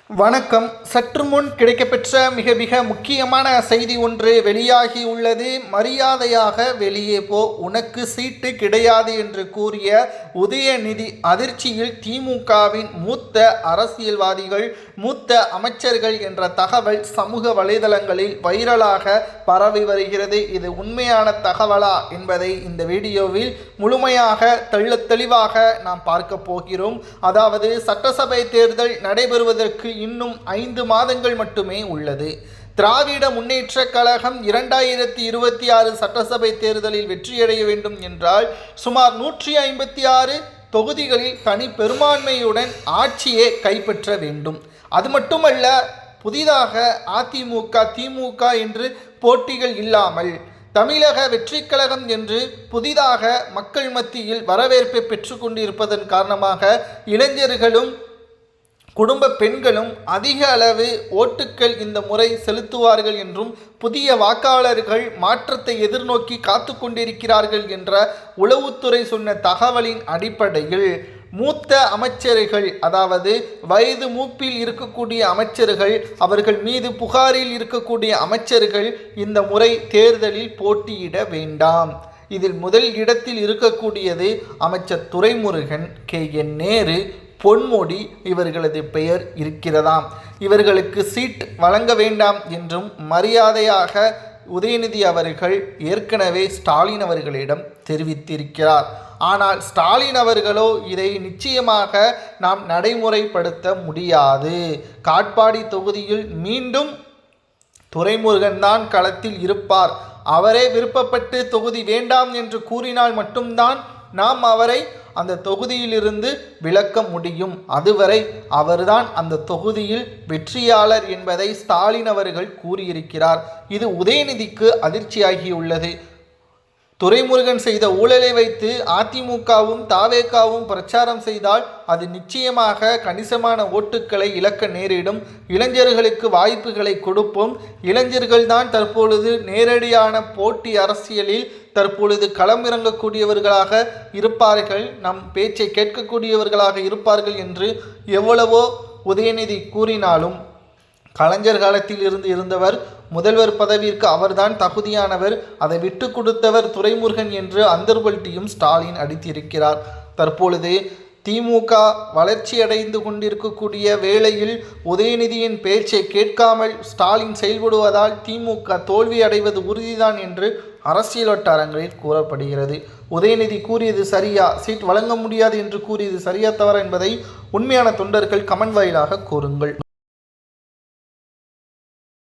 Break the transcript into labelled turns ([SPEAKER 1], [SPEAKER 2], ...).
[SPEAKER 1] வணக்கம். சற்று முன் கிடைக்கப்பெற்ற மிக மிக முக்கியமான செய்தி ஒன்று வெளியாகி உள்ளது. மரியாதையாக வெளியே போ, உனக்கு சீட்டு கிடையாது என்று கூறிய உதயநிதி அதிர்ச்சியில் திமுகவின் மூத்த அரசியல்வாதிகள், மூத்த அமைச்சர்கள் என்ற தகவல் சமூக வலைதளங்களில் வைரலாக பரவி வருகிறது. இது உண்மையான தகவலா என்பதை இந்த வீடியோவில் முழுமையாக தெளிவாக நாம் பார்க்க போகிறோம். அதாவது சட்டசபை தேர்தல் நடைபெறுவதற்கு இன்னும் 5 மாதங்கள் மட்டுமே உள்ளது. திராவிட முன்னேற்ற கழகம் 2026 சட்டசபை தேர்தலில் வெற்றியடைய வேண்டும் என்றால் சுமார் 156 தொகுதிகளில் தனி பெரும்பான்மையுடன் ஆட்சியை கைப்பற்ற வேண்டும். அது மட்டுமல்ல, புதிதாக அதிமுக, திமுக என்று போட்டிகள் இல்லாமல் தமிழக வெற்றி கழகம் என்று புதிதாக மக்கள் மத்தியில் வரவேற்பை பெற்று கொண்டிருப்பதன் காரணமாக இளைஞர்களும் குடும்ப பெண்களும் அதிக அளவு ஓட்டுக்கள் இந்த முறை செலுத்துவார்கள் என்றும், புதிய வாக்காளர்கள் மாற்றத்தை எதிர்நோக்கி காத்து கொண்டிருக்கிறார்கள் என்ற உளவுத்துறை சொன்ன தகவலின் அடிப்படையில் மூத்த அமைச்சர்கள், அதாவது வயது மூப்பில் இருக்கக்கூடிய அமைச்சர்கள், அவர்கள் மீது புகாரில் இருக்கக்கூடிய அமைச்சர்கள் இந்த முறை தேர்தலில் போட்டியிட வேண்டாம். இதில் முதல் இடத்தில் இருக்கக்கூடியது அமைச்சர் துரைமுருகன், KN நேரு, பொன்முடி இவர்களது பெயர் இருக்கிறதாம். இவர்களுக்கு சீட் வழங்க வேண்டாம் என்றும் மரியாதையாக உதயநிதி அவர்கள் ஏற்கனவே ஸ்டாலின் அவர்களிடம் தெரிவித்திருக்கிறார். ஆனால் ஸ்டாலின் அவர்களோ இதை நிச்சயமாக நாம் நடைமுறைப்படுத்த முடியாது. காட்பாடி தொகுதியில் மீண்டும் துரைமுருகன் தான் களத்தில் இருப்பார். அவரே விருப்பப்பட்டு தொகுதி வேண்டாம் என்று கூறினால் மட்டும்தான் நாம் அவரை அந்த தொகுதியிலிருந்து விலக்க முடியும். அதுவரை அவர்தான் அந்த தொகுதியில் வெற்றியாளர் என்பதை ஸ்டாலின் அவர்கள் கூறியிருக்கிறார். இது உதயநிதிக்கு அதிர்ச்சியாகியுள்ளது. துரைமுருகன் செய்த ஊழலை வைத்து அதிமுகவும் தாவேகாவும் பிரச்சாரம் செய்தால் அது நிச்சயமாக கணிசமான ஓட்டுக்களை இழக்க நேரிடும். இளைஞர்களுக்கு வாய்ப்புகளை கொடுப்போம். இளைஞர்கள்தான் தற்பொழுது நேரடியான போட்டி அரசியலில் தற்பொழுது களமிறங்கக்கூடியவர்களாக இருப்பார்கள், நம் பேச்சை கேட்கக்கூடியவர்களாக இருப்பார்கள் என்று எவ்வளவோ உதயநிதி கூறினாலும், கலைஞர் காலத்தில் இருந்தவர் முதல்வர் பதவிக்கு அவர்தான் தகுதியானவர், அதை விட்டு கொடுத்தவர் துரைமுருகன் என்று அந்தர்பல்ட்டியும் ஸ்டாலின் அடித்திருக்கிறார். தற்பொழுது திமுக வளர்ச்சியடைந்து கொண்டிருக்கக்கூடிய வேளையில் உதயநிதியின் பேச்சை கேட்காமல் ஸ்டாலின் செயல்படுவதால் திமுக தோல்வி அடைவது உறுதிதான் என்று அரசியல் வட்டாரங்களில் கூறப்படுகிறது. உதயநிதி கூறியது சரியா, சீட் வழங்க முடியாது என்று கூறியது சரியா தவறா என்பதை உண்மையான தொண்டர்கள் கமெண்ட் வாயிலாக கூறுங்கள்.